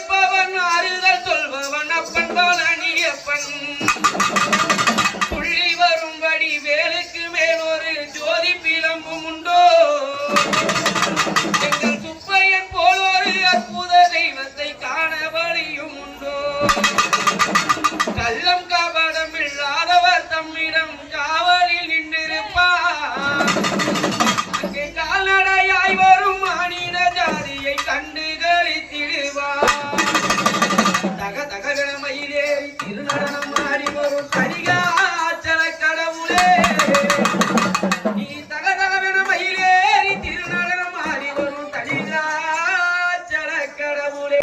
அளிப்பவன் ஆறுதல் சொல்பவன் அப்பன் போல நீ அப்பன் புள்ளி வரும்படி வேலுக்கு மேல் ஒரு ஜோதி பிளம்பும் உண்டோ எங்கள் சுப்பையன் போல் ஒரு அற்புத தெய்வத்தை காண வழியும் உண்டோ கள்ளம் கபடம் இல்லாதவர் தம்மிடம் காவலில் நின்றிருப்பார் அங்கே கால்நடையாய் வரும் மானிட ஜாதியை கண்டு கழித்திடுவார் தக தககன மயிலேறி திருநடனம் ஆடி வரும் தனிகாச்சல கடவுளே நீ தக தகவன மயிலேறி திருநடனம் ஆடி வரும் தனிகாச்சல கடவுளே